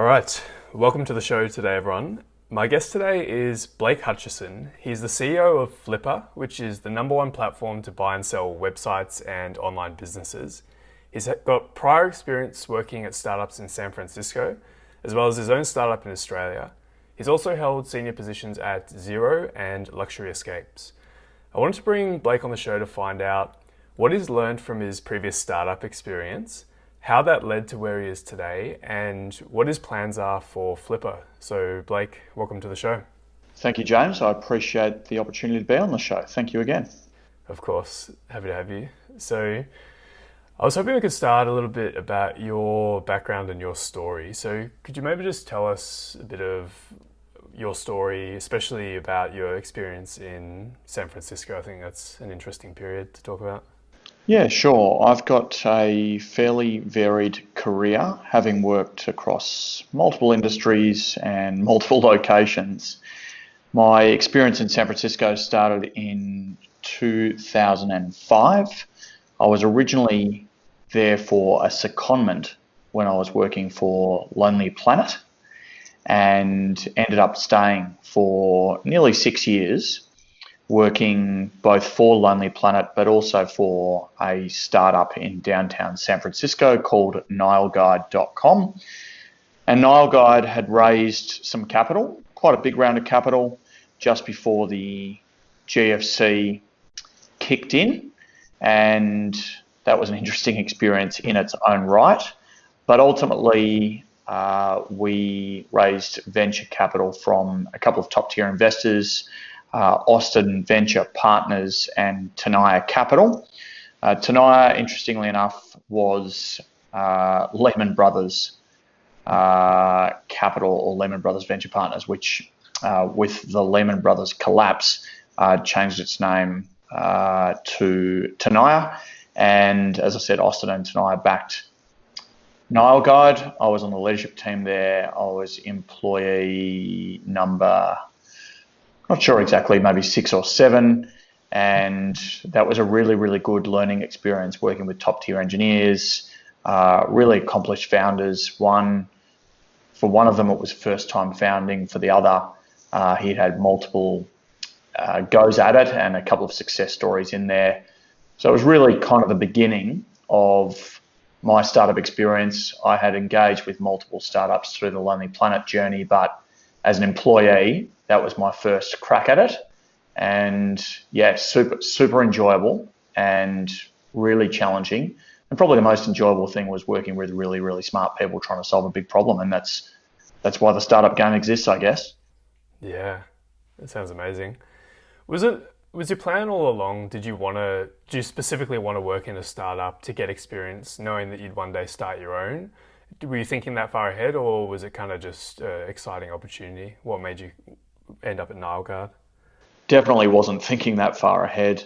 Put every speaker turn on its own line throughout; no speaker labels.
All right, welcome to the show today, everyone. My guest today is Blake Hutchison. He's the CEO of Flippa, which is the #1 platform to buy and sell websites and online businesses. He's got prior experience working at startups in San Francisco, as well as his own startup in Australia. He's also held senior positions at Xero and Luxury Escapes. I wanted to bring Blake on the show to find out what he's learned from his previous startup experience, how that led to where he is today, and what his plans are for Flippa. So Blake, welcome to the show.
Thank you, James. I appreciate the opportunity to be on the show. Thank you again.
Of course, happy to have you. So I was hoping we could start a little bit about your background and your story. So could you maybe just tell us a bit of your story, especially about your experience in San Francisco? I think that's an interesting period to talk about.
Yeah, sure. I've got a fairly varied career, having worked across multiple industries and multiple locations. My experience in San Francisco started in 2005. I was originally there for a secondment when I was working for Lonely Planet and ended up staying for nearly 6 years, working both for Lonely Planet but also for a startup in downtown San Francisco called NileGuide.com. And NileGuide had raised some capital, quite a big round of capital, just before the GFC kicked in. And that was an interesting experience in its own right. But ultimately, we raised venture capital from a couple of top-tier investors, Austin Venture Partners and Tenaya Capital. Tenaya, interestingly enough, was Lehman Brothers Capital or Lehman Brothers Venture Partners, which with the Lehman Brothers collapse changed its name to Tenaya. And as I said, Austin and Tenaya backed NileGuide. I was on the leadership team there. I was employee number, not sure exactly, maybe 6 or 7. And that was a really, really good learning experience working with top tier engineers, really accomplished founders. For one of them, it was first time founding. For the other, he'd had multiple goes at it and a couple of success stories in there. So it was really kind of the beginning of my startup experience. I had engaged with multiple startups through the Lonely Planet journey, but as an employee, that was my first crack at it. And yeah, super enjoyable and really challenging. And probably the most enjoyable thing was working with really, really smart people trying to solve a big problem. And that's why the startup game exists, I guess.
Yeah, that sounds amazing. Was your plan all along, do you specifically want to work in a startup to get experience, knowing that you'd one day start your own? Were you thinking that far ahead, or was it kind of just an exciting opportunity? What made you end up at NileGuide?
Definitely wasn't thinking that far ahead.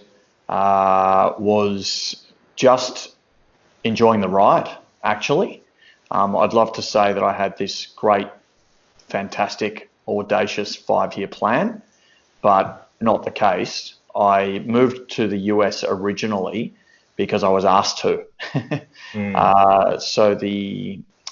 Was just enjoying the ride, actually. I'd love to say that I had this great, fantastic, audacious 5-year plan, but not the case. I moved to the US originally because I was asked to. So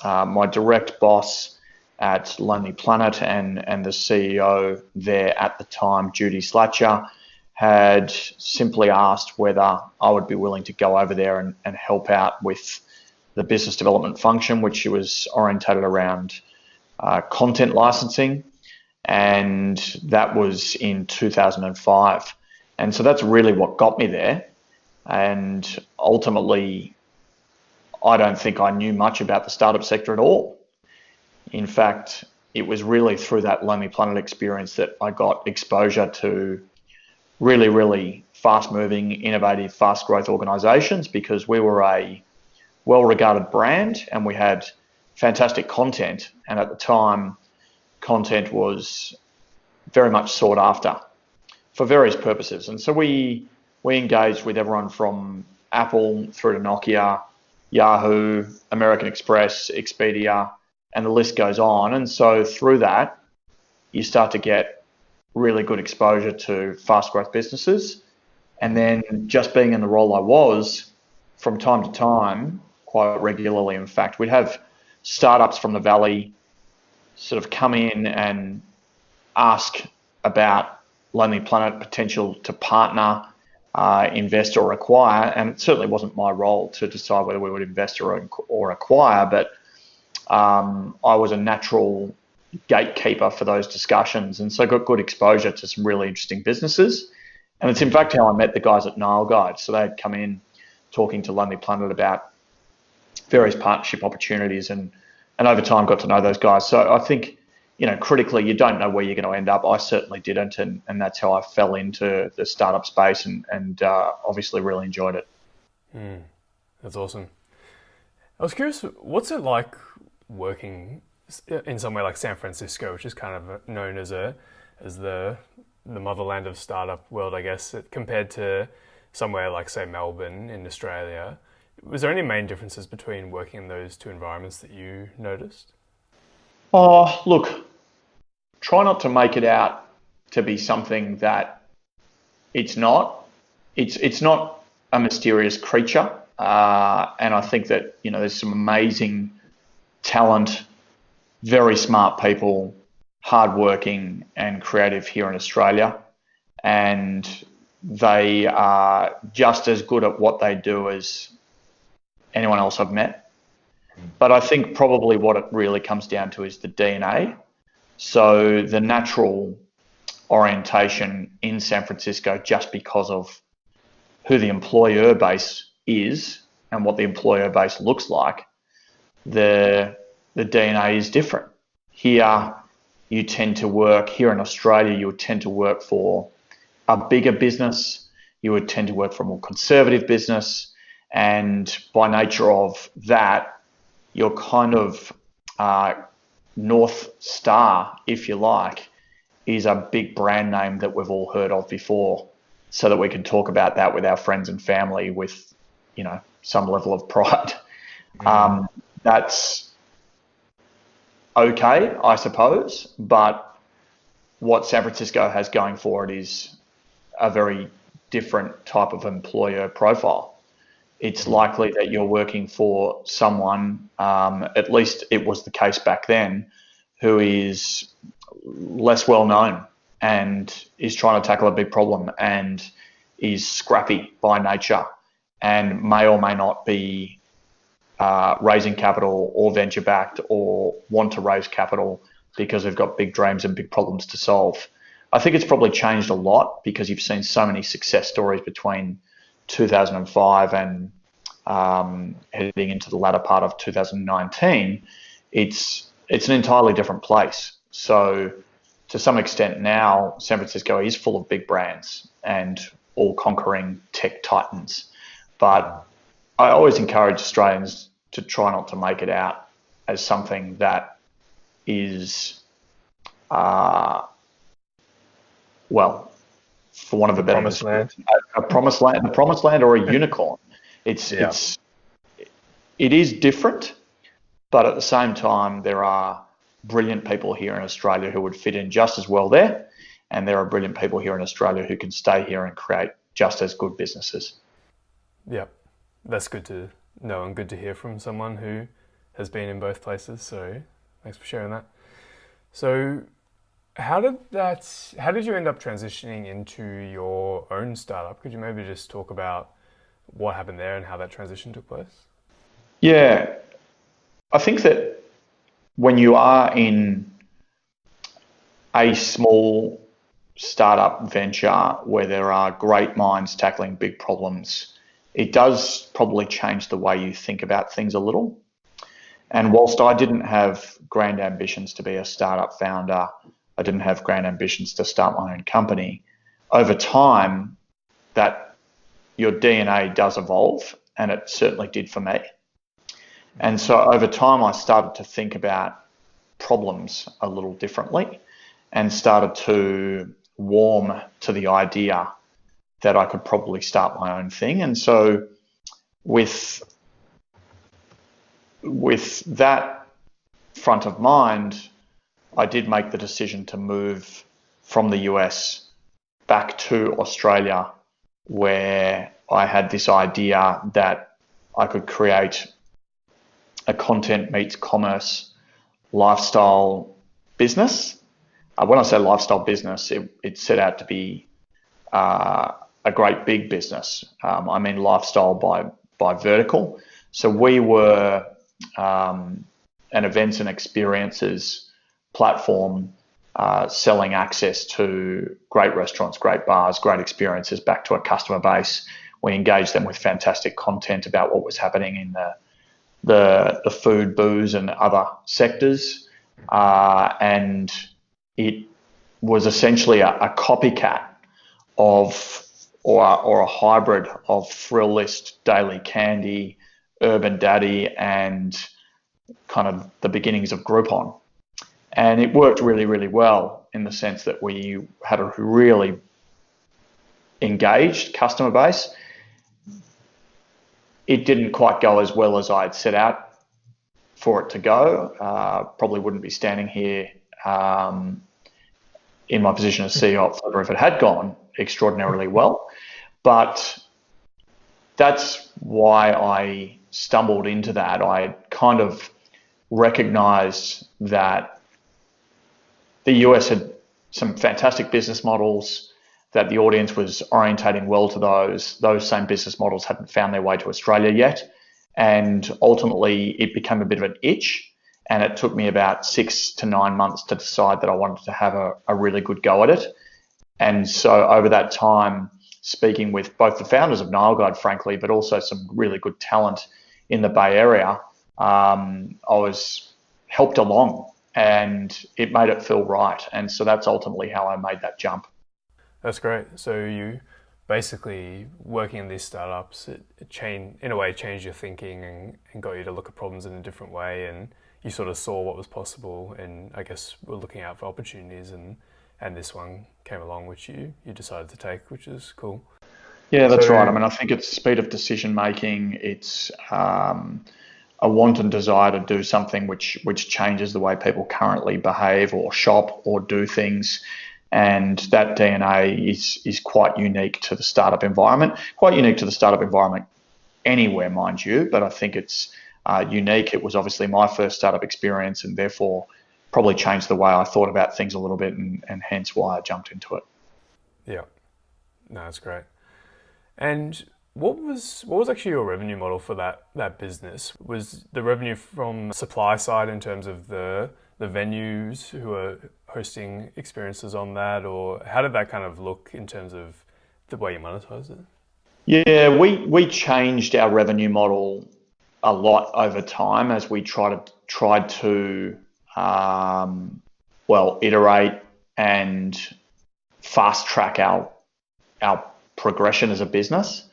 my direct boss at Lonely Planet and the CEO there at the time, Judy Slatcher, had simply asked whether I would be willing to go over there and help out with the business development function, which was orientated around content licensing. And that was in 2005. And so that's really what got me there. And ultimately, I don't think I knew much about the startup sector at all. In fact, it was really through that Lonely Planet experience that I got exposure to really, really fast-moving, innovative, fast-growth organizations, because we were a well-regarded brand and we had fantastic content. And at the time, content was very much sought after for various purposes. And so we engaged with everyone from Apple through to Nokia, Yahoo, American Express, Expedia, and the list goes on. And so through that, you start to get really good exposure to fast growth businesses. And then just being in the role I was, from time to time, quite regularly in fact, we'd have startups from the Valley sort of come in and ask about Lonely Planet potential to partner, invest or acquire, and it certainly wasn't my role to decide whether we would invest or acquire, but I was a natural gatekeeper for those discussions, and so got good exposure to some really interesting businesses. And it's in fact how I met the guys at Nile Guide. So they'd come in talking to Lonely Planet about various partnership opportunities, and over time got to know those guys. So I think, critically, you don't know where you're going to end up. I certainly didn't, and that's how I fell into the startup space, and obviously really enjoyed it.
That's awesome. I was curious, what's it like working in somewhere like San Francisco, which is kind of known as the motherland of startup world, I guess, compared to somewhere like, say, Melbourne in Australia? Was there any main differences between working in those two environments that you noticed?
Oh, look, try not to make it out to be something that it's not. It's not a mysterious creature, and I think that there's some amazing talent, very smart people, hardworking and creative here in Australia, and they are just as good at what they do as anyone else I've met. But I think probably what it really comes down to is the DNA. So the natural orientation in San Francisco, just because of who the employer base is and what the employer base looks like, the DNA is different. Here in Australia, you would tend to work for a bigger business. You would tend to work for a more conservative business. And by nature of that, your kind of North Star, if you like, is a big brand name that we've all heard of before, so that we can talk about that with our friends and family with, some level of pride. That's okay, I suppose, but what San Francisco has going for it is a very different type of employer profile. It's likely that you're working for someone, at least it was the case back then, who is less well known and is trying to tackle a big problem and is scrappy by nature and may or may not be raising capital or venture backed or want to raise capital because they've got big dreams and big problems to solve. I think it's probably changed a lot because you've seen so many success stories between 2005 and heading into the latter part of 2019. It's an entirely different place. So to some extent now, San Francisco is full of big brands and all conquering tech titans. But I always encourage Australians to try not to make it out as something that is, for want of a better description, a promised land or a unicorn. It is different, but at the same time, there are brilliant people here in Australia who would fit in just as well there, and there are brilliant people here in Australia who can stay here and create just as good businesses.
Yeah, that's good to know and good to hear from someone who has been in both places. So thanks for sharing that. So how did you end up transitioning into your own startup? Could you maybe just talk about what happened there and how that transition took place?
Yeah, I think that when you are in a small startup venture where there are great minds tackling big problems, it does probably change the way you think about things a little. And whilst I didn't have grand ambitions to be a startup founder, I didn't have grand ambitions to start my own company, over time, that your DNA does evolve, and it certainly did for me. And so over time, I started to think about problems a little differently and started to warm to the idea that I could probably start my own thing. And so with that front of mind, I did make the decision to move from the US back to Australia, where I had this idea that I could create a content meets commerce lifestyle business. When I say lifestyle business, it set out to be a great big business. I mean lifestyle by vertical. So we were an events and experiences platform selling access to great restaurants, great bars, great experiences back to a customer base. We engaged them with fantastic content about what was happening in the food, booze, and other sectors, and it was essentially a copycat of or a hybrid of Thrill List, Daily Candy, Urban Daddy, and kind of the beginnings of Groupon. And it worked really, really well in the sense that we had a really engaged customer base. It didn't quite go as well as I'd set out for it to go. Probably wouldn't be standing here in my position as CEO of Flippa if it had gone extraordinarily well. But that's why I stumbled into that. I kind of recognized that the US had some fantastic business models, that the audience was orientating well to those. Those same business models hadn't found their way to Australia yet. And ultimately, it became a bit of an itch. And it took me about 6 to 9 months to decide that I wanted to have a really good go at it. And so over that time, speaking with both the founders of Nile Guide, frankly, but also some really good talent in the Bay Area, I was helped along and it made it feel right. And so that's ultimately how I made that jump.
That's great. So you basically working in these startups, it in a way changed your thinking and got you to look at problems in a different way, and you sort of saw what was possible, and I guess were looking out for opportunities, and this one came along which you decided to take, which is cool.
Yeah, that's right. I mean, I think it's speed of decision making. It's a want and desire to do something which changes the way people currently behave or shop or do things. And that DNA is quite unique to the startup environment, quite unique to the startup environment anywhere, mind you, but I think it's unique. It was obviously my first startup experience and therefore probably changed the way I thought about things a little bit, and hence why I jumped into it.
Yeah, no, that's great. And what was actually your revenue model for that business? Was the revenue from supply side in terms of the venues who are hosting experiences on that, or how did that kind of look in terms of the way you monetize it?
Yeah, we changed our revenue model a lot over time as we tried to iterate and fast track our progression as a business.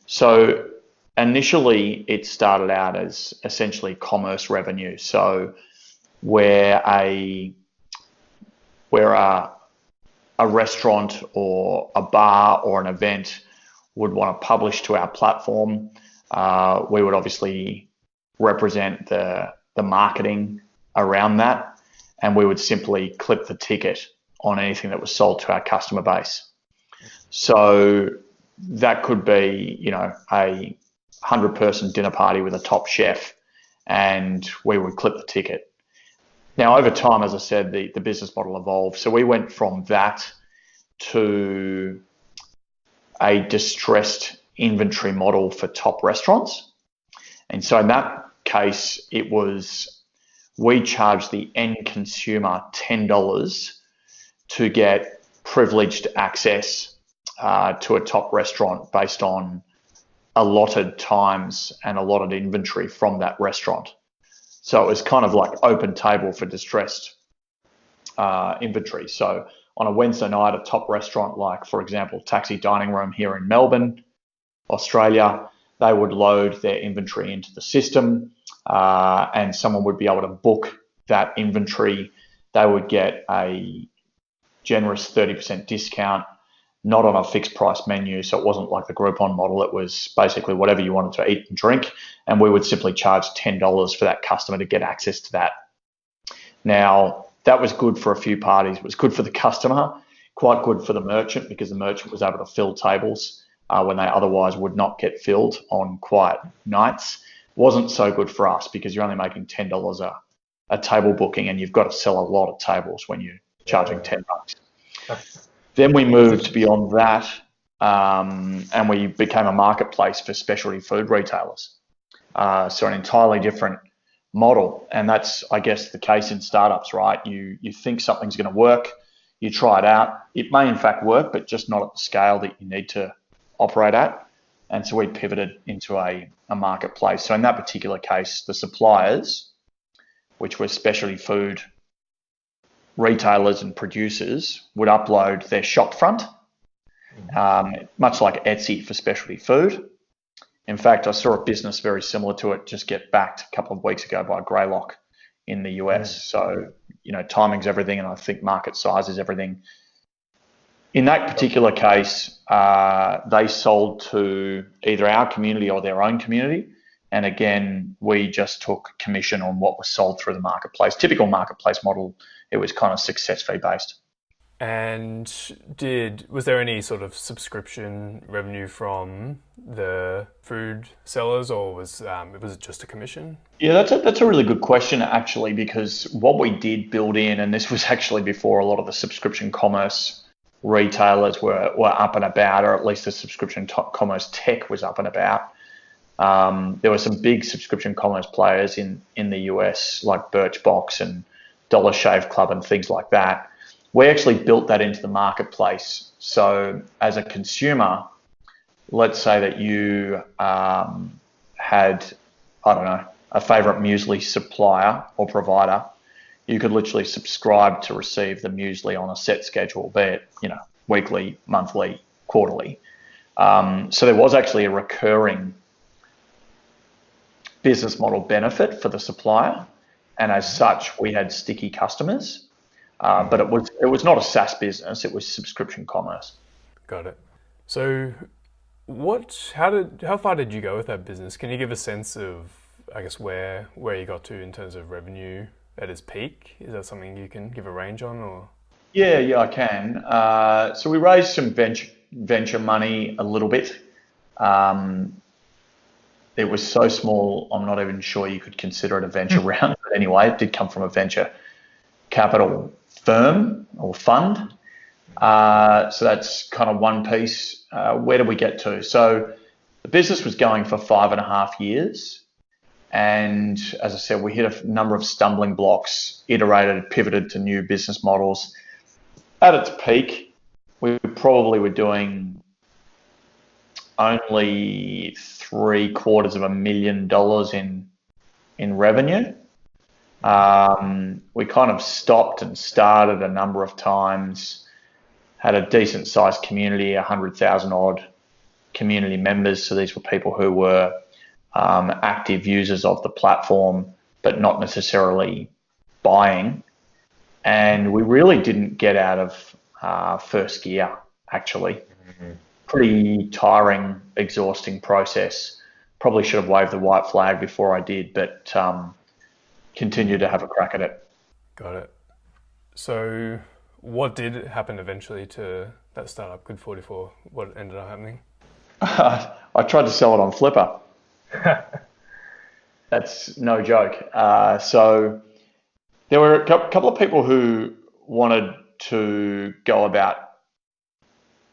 So initially it started out as essentially commerce revenue. So where a restaurant or a bar or an event would want to publish to our platform, we would obviously represent the marketing around that, and we would simply clip the ticket on anything that was sold to our customer base. So that could be, a 100-person dinner party with a top chef, and we would clip the ticket. Now, over time, as I said, the business model evolved. So we went from that to a distressed inventory model for top restaurants. And so in that case, we charged the end consumer $10 to get privileged access to a top restaurant based on allotted times and allotted inventory from that restaurant. So it was kind of like open table for distressed inventory. So on a Wednesday night, a top restaurant like, for example, Taxi Dining Room here in Melbourne, Australia, they would load their inventory into the system, and someone would be able to book that inventory. They would get a generous 30% discount, not on a fixed price menu. So it wasn't like the Groupon model. It was basically whatever you wanted to eat and drink. And we would simply charge $10 for that customer to get access to that. Now, that was good for a few parties. It was good for the customer, quite good for the merchant, because the merchant was able to fill tables when they otherwise would not get filled on quiet nights. Wasn't so good for us because you're only making $10 a table booking, and you've got to sell a lot of tables when you're charging $10. Then we moved beyond that, and we became a marketplace for specialty food retailers. So an entirely different model, and that's, I guess, the case in startups, right? You think something's going to work, you try it out. It may in fact work, but just not at the scale that you need to operate at. And so we pivoted into a marketplace. So in that particular case, the suppliers, which were specialty food retailers and producers, would upload their shop front, much like Etsy for specialty food. In fact, I saw a business very similar to it just get backed a couple of weeks ago by Greylock in the US. So, timing's everything, and I think market size is everything. In that particular case, they sold to either our community or their own community. And again, we just took commission on what was sold through the marketplace. Typical marketplace model, it was kind of success fee based.
And was there any sort of subscription revenue from the food sellers, or was it just a commission?
Yeah, that's a really good question, actually, because what we did build in, and this was actually before a lot of the subscription commerce retailers were up and about, or at least the subscription commerce tech was up and about. There were some big subscription commerce players in the US, like Birchbox and Dollar Shave Club and things like that. We actually built that into the marketplace. So as a consumer, let's say that you had, I don't know, a favorite muesli supplier or provider. You could literally subscribe to receive the muesli on a set schedule, be it, weekly, monthly, quarterly. So there was actually a recurring business model benefit for the supplier, and as such, we had sticky customers. But it was not a SaaS business; it was subscription commerce.
Got it. So, how far did you go with that business? Can you give a sense of, I guess, where you got to in terms of revenue at its peak? Is that something you can give a range on, or?
Yeah, I can. So we raised some venture money a little bit. It was so small, I'm not even sure you could consider it a venture round. But anyway, it did come from a venture capital firm or fund. So that's kind of one piece. Where did we get to? So the business was going for 5.5 years. And as I said, we hit a number of stumbling blocks, iterated, pivoted to new business models. At its peak, we probably were doing only $750,000 in revenue. We kind of stopped and started a number of times, had a decent sized community, 100,000 odd community members. So these were people who were active users of the platform, but not necessarily buying. And we really didn't get out of first gear, actually. Pretty tiring, exhausting process. Probably should have waved the white flag before I did, but continue to have a crack at it.
Got it. So what did happen eventually to that startup, Good 44? What ended up happening?
I tried to sell it on Flippa. That's no joke. So there were a couple of people who wanted to go about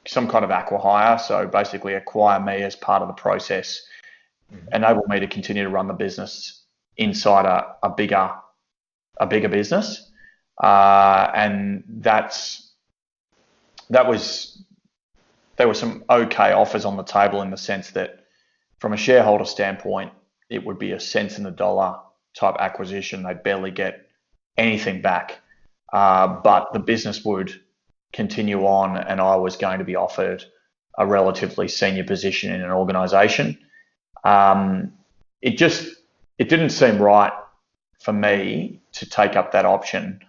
some kind of acqui-hire, so basically acquire me as part of the process, enable me to continue to run the business inside a bigger business, and there were some okay offers on the table in the sense that from a shareholder standpoint, it would be a cents in the dollar type acquisition. They'd barely get anything back, but the business would continue on, and I was going to be offered a relatively senior position in an organisation. It didn't seem right for me to take up that option.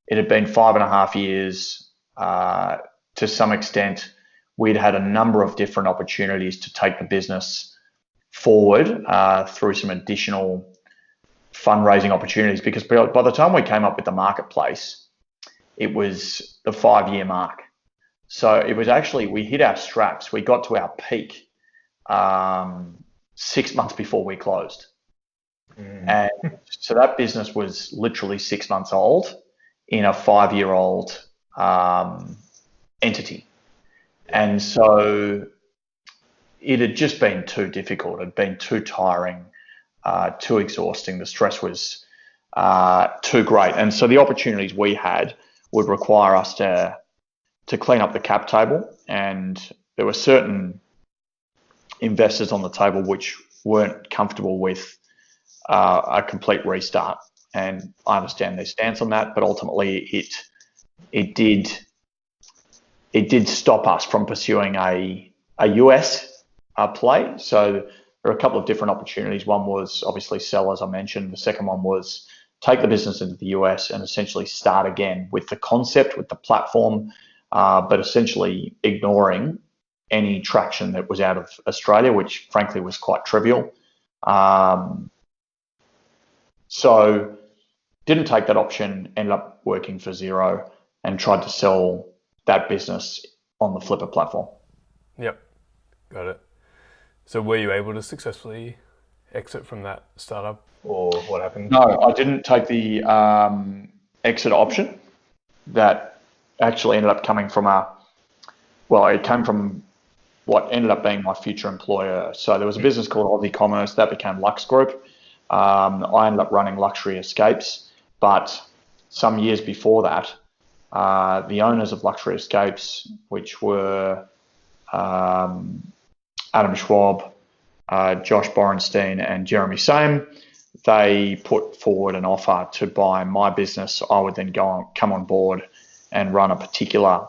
It had been 5.5 years. To some extent, we'd had a number of different opportunities to take the business forward through some additional fundraising opportunities, because by the time we came up with the marketplace, it was the 5-year mark. So it was actually, we hit our straps. We got to our peak 6 months before we closed. And so that business was literally 6 months old in a 5-year-old entity. And so it had just been too difficult. It had been too tiring, too exhausting. The stress was too great. And so the opportunities we had would require us to clean up the cap table. And there were certain investors on the table which weren't comfortable with a complete restart. And I understand their stance on that, but ultimately it did stop us from pursuing a US play. So there are a couple of different opportunities. One was obviously sell, as I mentioned. The second one was take the business into the US and essentially start again with the concept, with the platform, but essentially ignoring any traction that was out of Australia, which frankly was quite trivial. So didn't take that option, ended up working for Xero and tried to sell that business on the Flippa platform.
Yep, got it. So were you able to successfully exit from that startup, or what happened?
No, I didn't take the exit option. That actually ended up coming from it came from what ended up being my future employer. So there was a business called Aussie Commerce that became Lux Group. I ended up running Luxury Escapes, but some years before that, the owners of Luxury Escapes, which were Adam Schwab, Josh Borenstein, and Jeremy Same, they put forward an offer to buy my business. I would then come on board and run a particular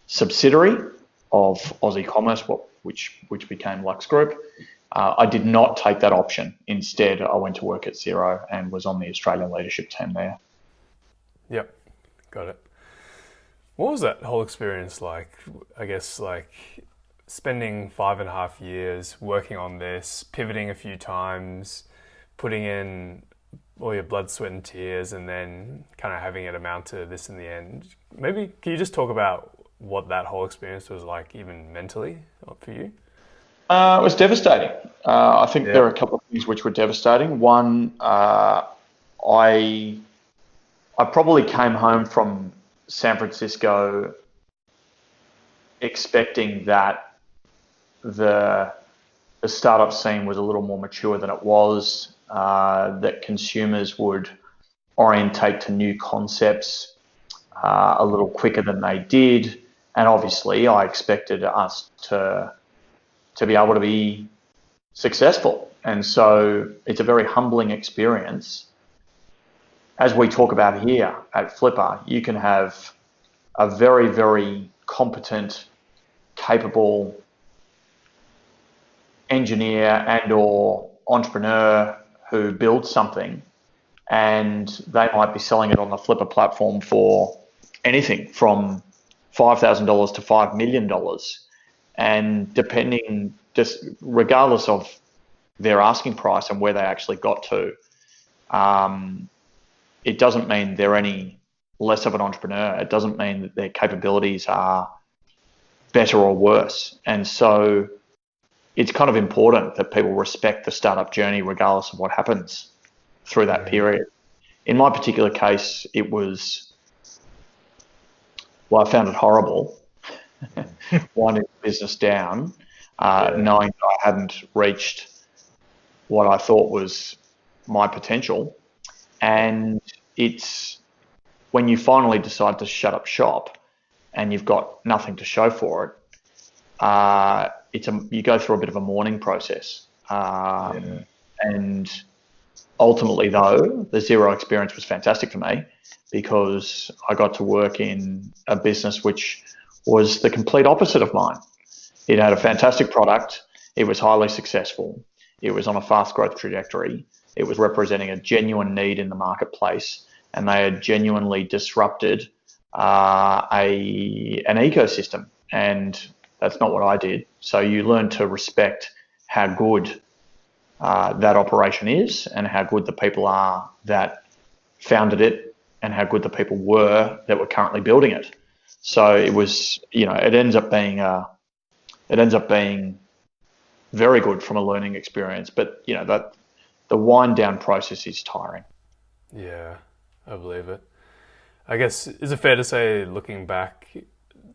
subsidiary of Aussie Commerce, which became Lux Group. I did not take that option. Instead, I went to work at Xero and was on the Australian leadership team there.
Yep, got it. What was that whole experience like? I guess like spending 5.5 years working on this, pivoting a few times, putting in all your blood, sweat and tears, and then kind of having it amount to this in the end. Maybe can you just talk about what that whole experience was like, even mentally for you?
It was devastating. I think there are a couple of things which were devastating. One, I probably came home from San Francisco expecting that the startup scene was a little more mature than it was, that consumers would orientate to new concepts a little quicker than they did. And obviously I expected us to be able to be successful. And so it's a very humbling experience. As we talk about here at Flippa, you can have a very, very competent, capable engineer and or entrepreneur who builds something, and they might be selling it on the Flippa platform for anything from $5,000 to $5 million. And depending, just regardless of their asking price and where they actually got to, it doesn't mean they're any less of an entrepreneur. It doesn't mean that their capabilities are better or worse. And so it's kind of important that people respect the startup journey regardless of what happens through that period. In my particular case, it was, I found it horrible winding the business down, knowing that I hadn't reached what I thought was my potential. And it's when you finally decide to shut up shop and you've got nothing to show for it, you go through a bit of a mourning process. And ultimately, though, the Xero experience was fantastic for me because I got to work in a business which was the complete opposite of mine. It had a fantastic product. It was highly successful. It was on a fast growth trajectory. It was representing a genuine need in the marketplace, and they had genuinely disrupted an ecosystem. And that's not what I did. So you learn to respect how good that operation is and how good the people are that founded it and how good the people were that were currently building it. So it was, it ends up being very good from a learning experience. But, the wind down process is tiring.
Yeah, I believe it. I guess, is it fair to say, looking back,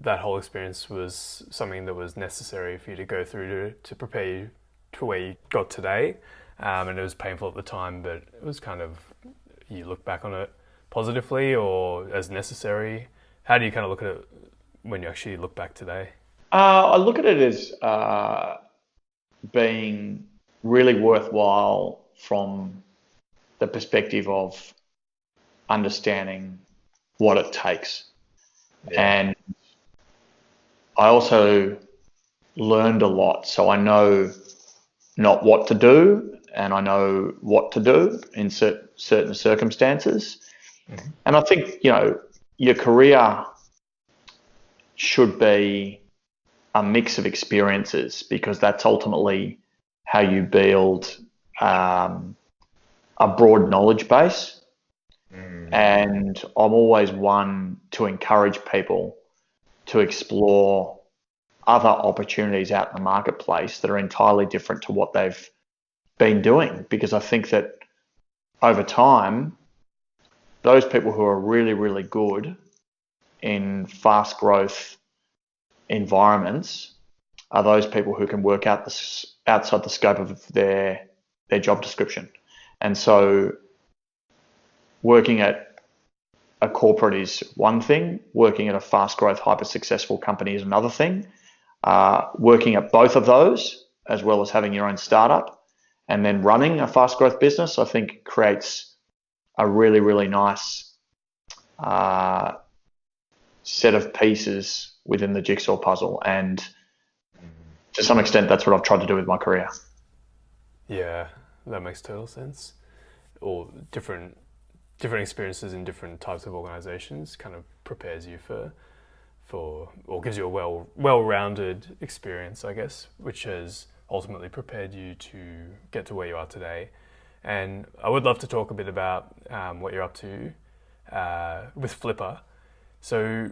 that whole experience was something that was necessary for you to go through to prepare you to where you got today? And it was painful at the time, but it was kind of, you look back on it positively or as necessary? How do you kind of look at it when you actually look back today?
I look at it as being really worthwhile from the perspective of understanding what it takes.
Yeah.
And I also learned a lot. So I know not what to do, and I know what to do in certain circumstances.
Mm-hmm.
And I think, your career should be a mix of experiences, because that's ultimately how you build a broad knowledge base. And I'm always one to encourage people to explore other opportunities out in the marketplace that are entirely different to what they've been doing, because I think that over time, those people who are really, really good in fast growth environments are those people who can work outside the scope of their job description. And so working at a corporate is one thing, working at a fast growth, hyper successful company is another thing. Working at both of those, as well as having your own startup and then running a fast growth business, I think creates a really, really nice set of pieces within the jigsaw puzzle. And to some extent, that's what I've tried to do with my career.
Yeah, that makes total sense. Or different experiences in different types of organizations kind of prepares you for or gives you a well-rounded experience, I guess, which has ultimately prepared you to get to where you are today. And I would love to talk a bit about what you're up to with Flippa. So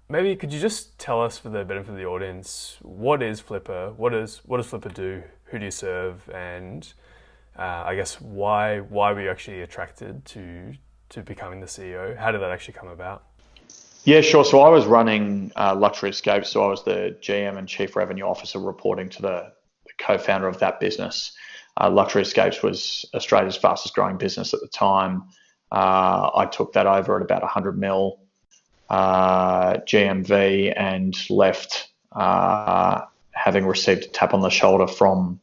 maybe could you just tell us, for the benefit of the audience, what is Flippa? What does Flippa do? Who do you serve? And I guess why were you actually attracted to becoming the CEO? How did that actually come about?
Yeah, sure. So I was running Luxury Escapes. So I was the GM and Chief Revenue Officer, reporting to the co-founder of that business. Luxury Escapes was Australia's fastest growing business at the time. I took that over at about 100 mil GMV and left having received a tap on the shoulder from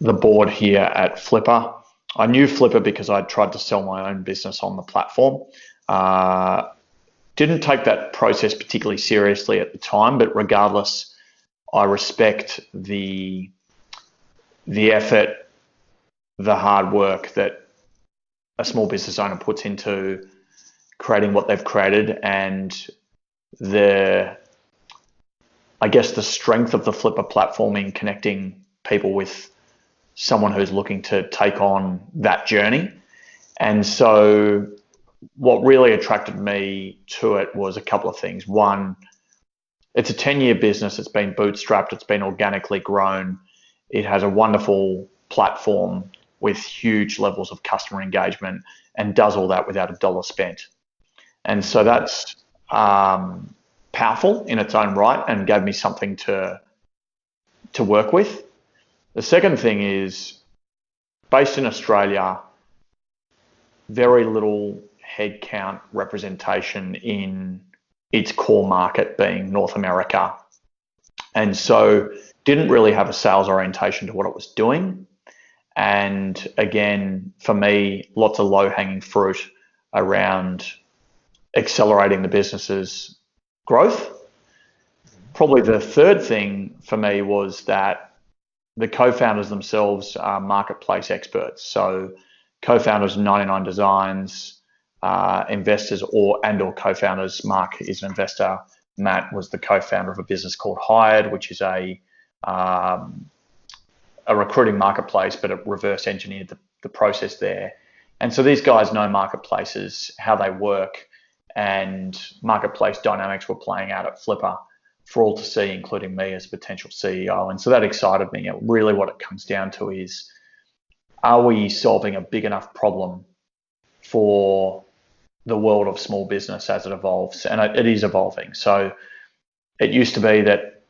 the board here at Flippa. I knew Flippa because I'd tried to sell my own business on the platform. Didn't take that process particularly seriously at the time, but regardless, I respect the effort, the hard work that a small business owner puts into creating what they've created, and the strength of the Flippa platform in connecting people with someone who's looking to take on that journey. And so what really attracted me to it was a couple of things. One, it's a 10-year business. It's been bootstrapped. It's been organically grown. It has a wonderful platform with huge levels of customer engagement and does all that without a dollar spent. And so that's powerful in its own right and gave me something to work with. The second thing is, based in Australia, very little headcount representation in its core market being North America. And so didn't really have a sales orientation to what it was doing. And again, for me, lots of low-hanging fruit around accelerating the business's growth. Probably the third thing for me was that the co-founders themselves are marketplace experts. So co-founders 99 Designs, investors or co-founders. Mark is an investor. Matt was the co-founder of a business called Hired, which is a recruiting marketplace, but it reverse engineered the process there. And so these guys know marketplaces, how they work, and marketplace dynamics were playing out at Flippa for all to see, including me as a potential CEO. And so that excited me. Really what it comes down to is are we solving a big enough problem for the world of small business as it evolves? And it is evolving. So it used to be that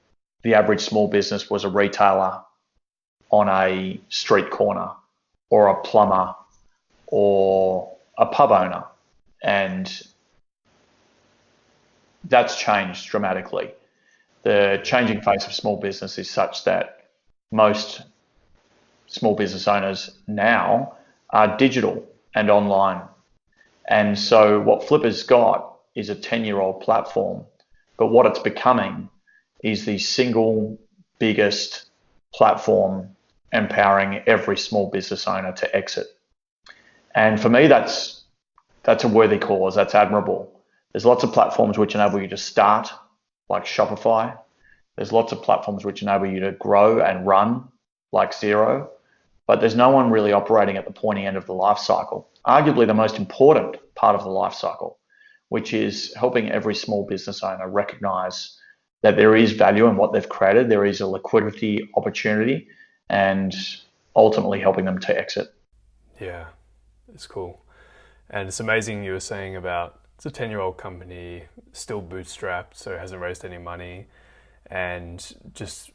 the average small business was a retailer on a street corner, or a plumber, or a pub owner. And that's changed dramatically. The changing face of small business is such that most small business owners now are digital and online. And so what Flippa's got is a 10-year-old platform, but what it's becoming is the single biggest platform empowering every small business owner to exit. And for me, that's a worthy cause. That's admirable. There's lots of platforms which enable you to start, like Shopify. There's lots of platforms which enable you to grow and run, like Xero. But there's no one really operating at the pointy end of the life cycle, arguably the most important part of the life cycle, which is helping every small business owner recognize that there is value in what they've created, there is a liquidity opportunity, and ultimately helping them to exit.
Yeah, it's cool. And it's amazing you were saying about it's a 10-year-old company, still bootstrapped, so it hasn't raised any money, and just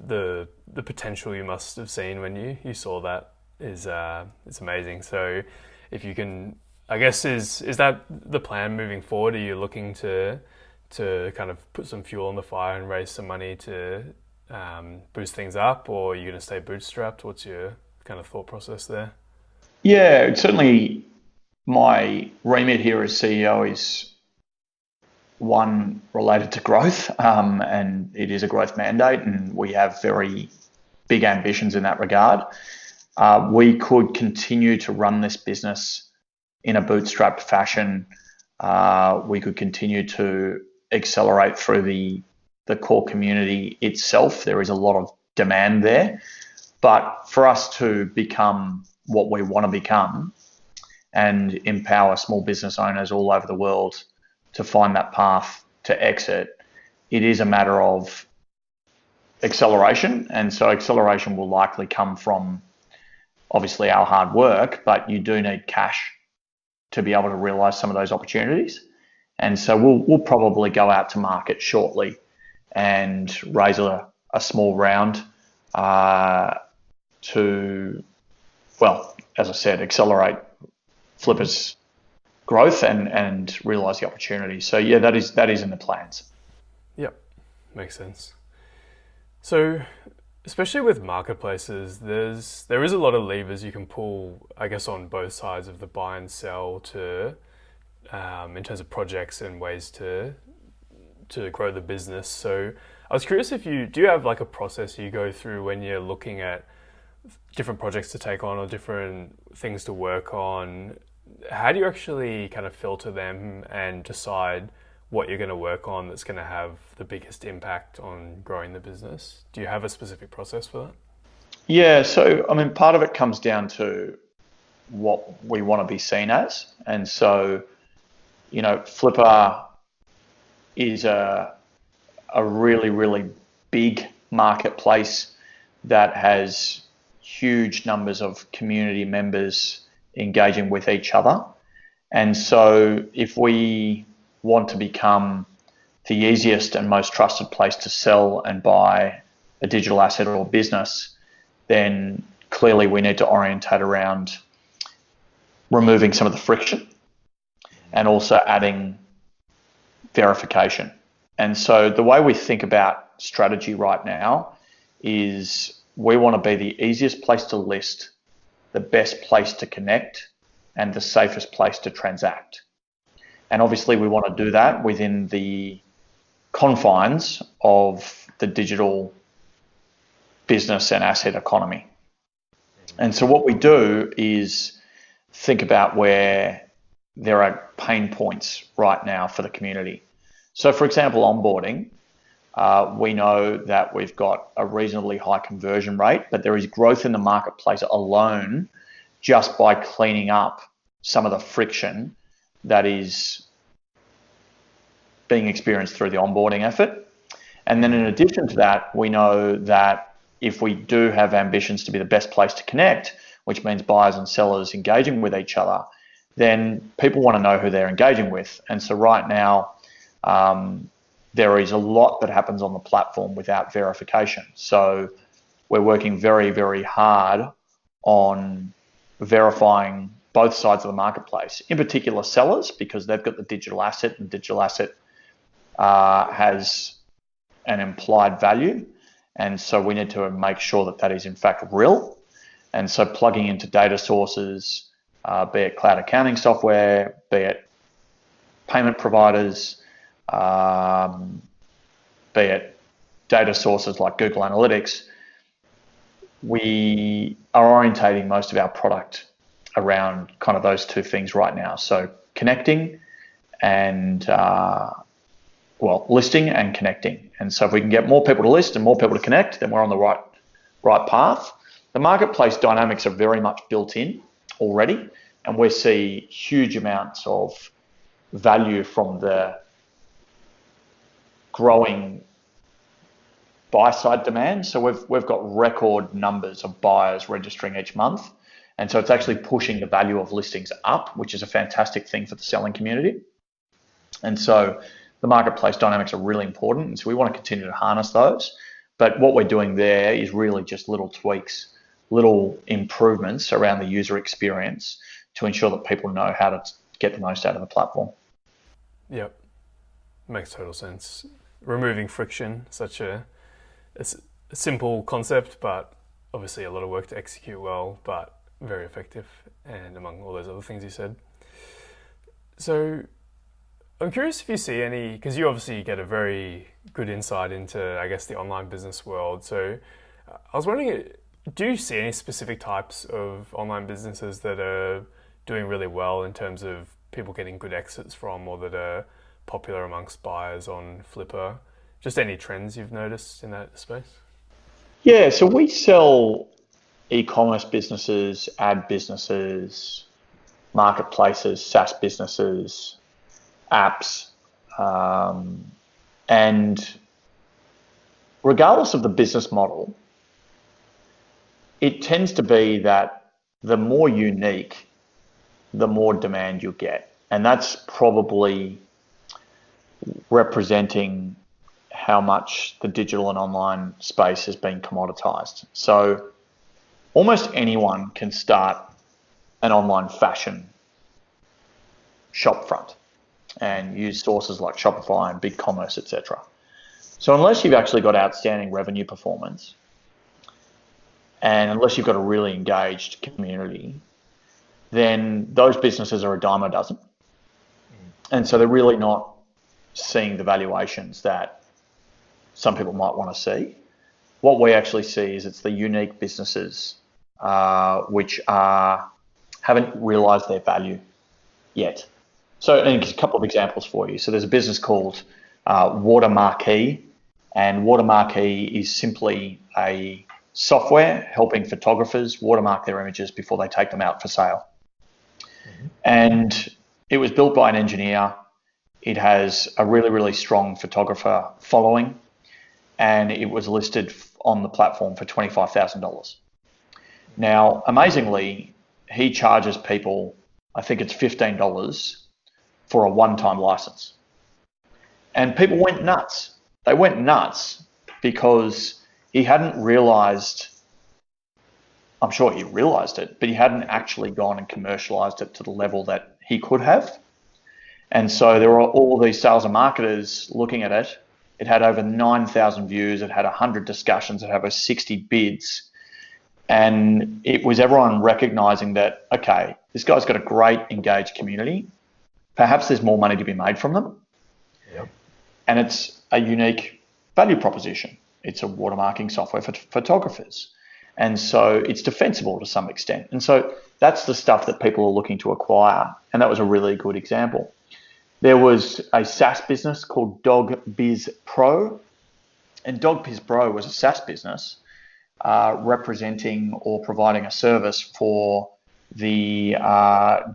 the potential you must have seen when you saw that is it's amazing. So if you can, I guess, is that the plan moving forward? Are you looking to kind of put some fuel on the fire and raise some money to boost things up, or are you going to stay bootstrapped? What's your kind of thought process there?
Yeah, certainly my remit here as CEO is one related to growth, and it is a growth mandate, and we have very big ambitions in that regard. We could continue to run this business in a bootstrapped fashion. We could continue to accelerate through the core community itself. There is a lot of demand there. But for us to become what we want to become and empower small business owners all over the world to find that path to exit, it is a matter of acceleration. And so acceleration will likely come from obviously our hard work, but you do need cash to be able to realize some of those opportunities. And so we'll probably go out to market shortly and raise a small round to, well, as I said, accelerate Flippa's growth and realize the opportunity. So yeah, that is in the plans.
Yep, makes sense. So especially with marketplaces, there is a lot of levers you can pull, I guess, on both sides of the buy and sell to in terms of projects and ways to grow the business. So I was curious if do you have like a process you go through when you're looking at different projects to take on or different things to work on? How do you actually kind of filter them and decide what you're going to work on that's going to have the biggest impact on growing the business? Do you have a specific process for that?
Yeah, so I mean, part of it comes down to what we want to be seen as. And so, you know, Flippa is a really, really big marketplace that has huge numbers of community members engaging with each other. And so if we want to become the easiest and most trusted place to sell and buy a digital asset or business, then clearly we need to orientate around removing some of the friction and also adding verification. And so the way we think about strategy right now is we want to be the easiest place to list, the best place to connect, and the safest place to transact. And obviously we want to do that within the confines of the digital business and asset economy. And so what we do is think about where there are pain points right now for the community. So for example, onboarding, we know that we've got a reasonably high conversion rate, but there is growth in the marketplace alone just by cleaning up some of the friction that is being experienced through the onboarding effort. And then in addition to that, we know that if we do have ambitions to be the best place to connect, which means buyers and sellers engaging with each other, then people want to know who they're engaging with. And so right now, there is a lot that happens on the platform without verification. So we're working very, very hard on verifying both sides of the marketplace, in particular sellers, because they've got the digital asset, and digital asset has an implied value. And so we need to make sure that that is in fact real. And so plugging into data sources, be it cloud accounting software, be it payment providers, be it data sources like Google Analytics, we are orientating most of our product around kind of those two things right now. So connecting and, listing and connecting. And so if we can get more people to list and more people to connect, then we're on the right path. The marketplace dynamics are very much built in already, and we see huge amounts of value from the growing buy-side demand. So we've got record numbers of buyers registering each month, and so it's actually pushing the value of listings up, which is a fantastic thing for the selling community. And so the marketplace dynamics are really important, and so we want to continue to harness those. But what we're doing there is really just little tweaks, little improvements around the user experience to ensure that people know how to get the most out of the platform.
Yep, makes total sense. Removing friction, such a simple concept, but obviously a lot of work to execute well, but very effective, and among all those other things you said. So I'm curious if you see any, because you obviously get a very good insight into, I guess, the online business world. So I was wondering, do you see any specific types of online businesses that are doing really well in terms of people getting good exits from, or that are popular amongst buyers on Flippa? Just any trends you've noticed in that space?
Yeah, so we sell e-commerce businesses, ad businesses, marketplaces, SaaS businesses, apps, and regardless of the business model, it tends to be that the more unique, the more demand you get. And that's probably representing how much the digital and online space has been commoditized. So almost anyone can start an online fashion shop front and use sources like Shopify and BigCommerce, etc. So unless you've actually got outstanding revenue performance, and unless you've got a really engaged community, then those businesses are a dime a dozen. And so they're really not seeing the valuations that some people might want to see. What we actually see is it's the unique businesses which haven't realised their value yet. So and a couple of examples for you. So there's a business called Watermarquee, and Watermarquee is simply a software helping photographers watermark their images before they take them out for sale. Mm-hmm. And it was built by an engineer. It has a really, really strong photographer following, and it was listed on the platform for $25,000. Now, amazingly, he charges people, I think it's $15 for a one-time license. And people went nuts. They went nuts because he hadn't realized, I'm sure he realized it, but he hadn't actually gone and commercialized it to the level that he could have. And so there were all these sales and marketers looking at it. It had over 9,000 views. It had 100 discussions. It had over 60 bids. And it was everyone recognizing that, okay, this guy's got a great engaged community. Perhaps there's more money to be made from them. Yep. And it's a unique value proposition. It's a watermarking software for photographers. And so it's defensible to some extent. And so that's the stuff that people are looking to acquire. And that was a really good example. There was a SaaS business called DogBiz Pro. And DogBiz Pro was a SaaS business representing or providing a service for the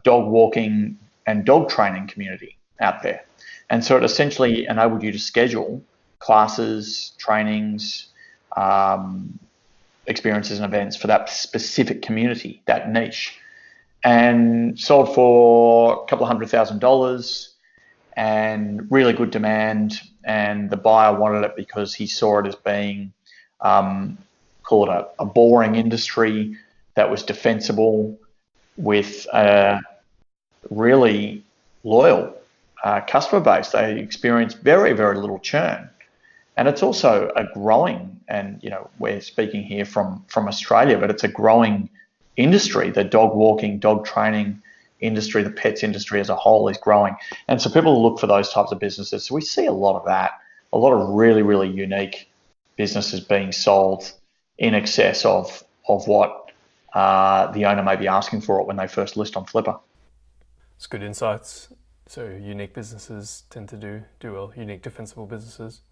dog walking and dog training community out there. And so it essentially enabled you to schedule classes, trainings, experiences and events for that specific community, that niche, and sold for a couple of $100,000 and really good demand. And the buyer wanted it because he saw it as being, call it a boring industry that was defensible with a really loyal customer base. They experienced very, very little churn. And it's also a growing, and we're speaking here from Australia, but it's a growing industry. The dog walking, dog training industry, the pets industry as a whole is growing. And so people look for those types of businesses. So we see a lot of that, a lot of really, really unique businesses being sold in excess of what the owner may be asking for it when they first list on Flippa.
It's good insights. So unique businesses tend to do well, unique defensible businesses.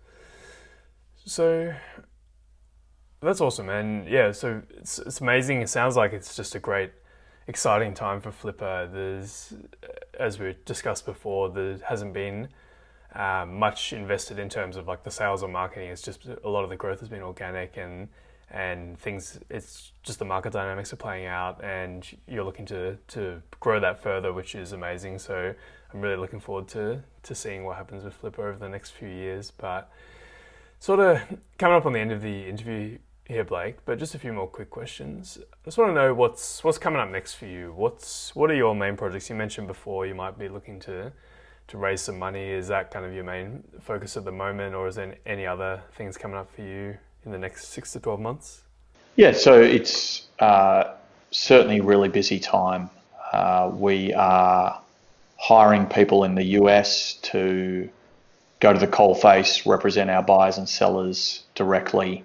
So that's awesome, and yeah, so it's amazing. It sounds like it's just a great, exciting time for Flippa. There's, as we discussed before, there hasn't been much invested in terms of like the sales or marketing. It's just a lot of the growth has been organic, and things. It's just the market dynamics are playing out, and you're looking to grow that further, which is amazing. So I'm really looking forward to seeing what happens with Flippa over the next few years. But sort of coming up on the end of the interview here, Blake, but just a few more quick questions. I just want to know what's coming up next for you. What are your main projects? You mentioned before you might be looking to raise some money. Is that kind of your main focus at the moment, or is there any other things coming up for you in the next 6 to 12 months?
Yeah, so it's certainly a really busy time. We are hiring people in the US to go to the coalface, represent our buyers and sellers directly.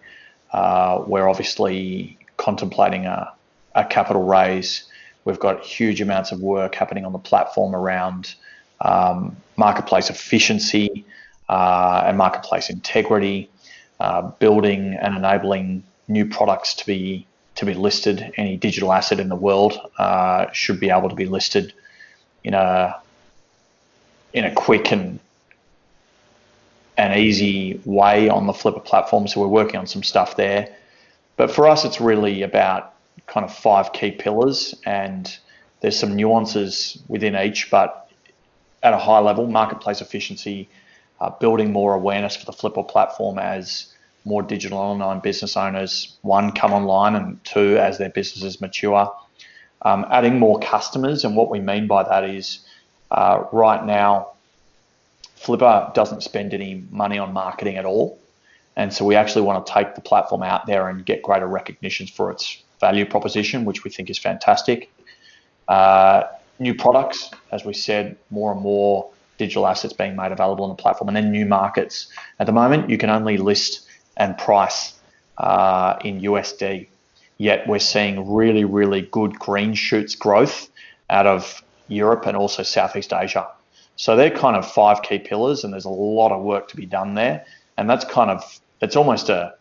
We're obviously contemplating a capital raise. We've got huge amounts of work happening on the platform around marketplace efficiency and marketplace integrity, building and enabling new products to be listed. Any digital asset in the world should be able to be listed in a quick and easy way on the Flippa platform. So we're working on some stuff there. But for us, it's really about kind of 5 key pillars, and there's some nuances within each, but at a high level, marketplace efficiency, building more awareness for the Flippa platform as more digital online business owners, 1, come online, and 2, as their businesses mature. Adding more customers, and what we mean by that is right now, Flippa doesn't spend any money on marketing at all. And so we actually want to take the platform out there and get greater recognition for its value proposition, which we think is fantastic. New products, as we said, more and more digital assets being made available on the platform, and then new markets. At the moment, you can only list and price in USD, yet we're seeing really, really good green shoots growth out of Europe and also Southeast Asia. So they're kind of 5 key pillars, and there's a lot of work to be done there. And that's it's almost a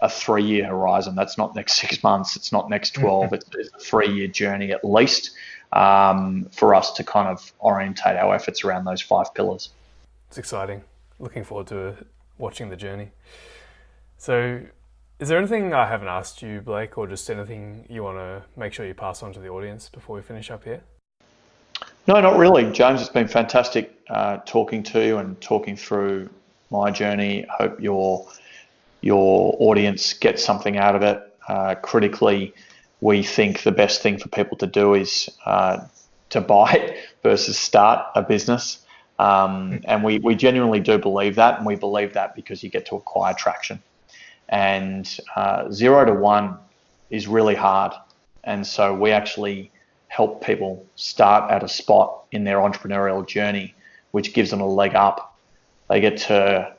3-year horizon. That's not next 6 months. It's not next 12. It's a 3-year journey at least for us to kind of orientate our efforts around those 5 pillars.
It's exciting. Looking forward to watching the journey. So is there anything I haven't asked you, Blake, or just anything you want to make sure you pass on to the audience before we finish up here?
No, not really, James. It's been fantastic talking to you and talking through my journey. I hope your audience gets something out of it. Critically, we think the best thing for people to do is to buy versus start a business. And we genuinely do believe that, and we believe that because you get to acquire traction. And 0 to 1 is really hard. And so we actually help people start at a spot in their entrepreneurial journey, which gives them a leg up. They get to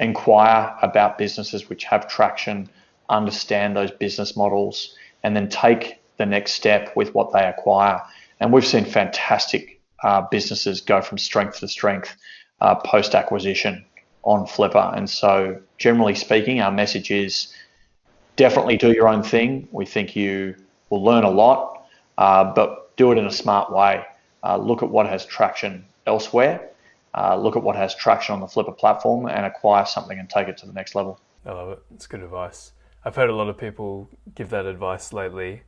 inquire about businesses which have traction, understand those business models, and then take the next step with what they acquire. And we've seen fantastic businesses go from strength to strength post-acquisition on Flippa. And so generally speaking, our message is definitely do your own thing. We think you will learn a lot, but do it in a smart way. Look at what has traction elsewhere. Look at what has traction on the Flippa platform and acquire something and take it to the next level.
I love it. It's good advice. I've heard a lot of people give that advice lately.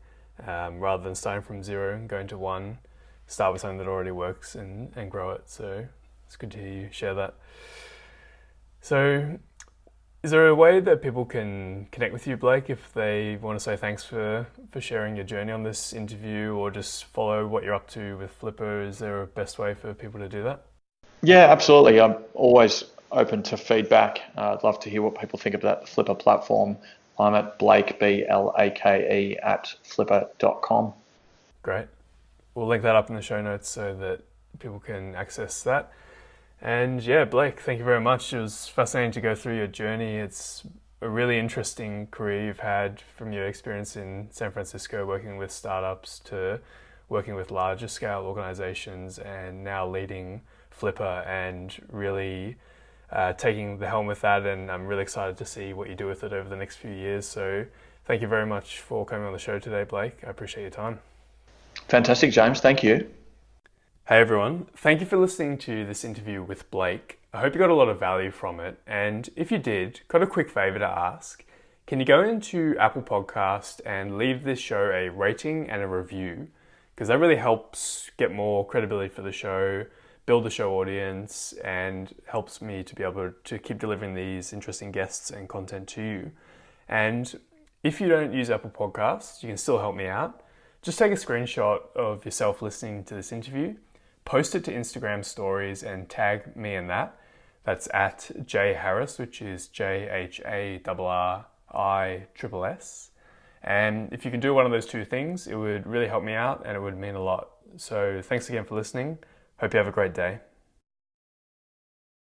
Rather than starting from zero and going to one, start with something that already works and grow it. So it's good to hear you share that. So is there a way that people can connect with you, Blake, if they want to say thanks for sharing your journey on this interview, or just follow what you're up to with Flippa? Is there a best way for people to do that?
Yeah, absolutely. I'm always open to feedback. I'd love to hear what people think about the Flippa platform. I'm at Blake, BLAKE, at flippa.com.
Great. We'll link that up in the show notes so that people can access that. And yeah, Blake, thank you very much. It was fascinating to go through your journey. It's a really interesting career you've had, from your experience in San Francisco working with startups to working with larger scale organizations, and now leading Flippa and really taking the helm with that. And I'm really excited to see what you do with it over the next few years. So thank you very much for coming on the show today, Blake. I appreciate your time.
Fantastic, James. Thank you.
Hey everyone, thank you for listening to this interview with Blake. I hope you got a lot of value from it. And if you did, got a quick favor to ask. Can you go into Apple Podcast and leave this show a rating and a review? Because that really helps get more credibility for the show, build the show audience, and helps me to be able to keep delivering these interesting guests and content to you. And if you don't use Apple Podcasts, you can still help me out. Just take a screenshot of yourself listening to this interview, post it to Instagram stories and tag me in that. That's at jharris, which is JHARRISS. And if you can do one of those two things, it would really help me out and it would mean a lot. So thanks again for listening. Hope you have a great day.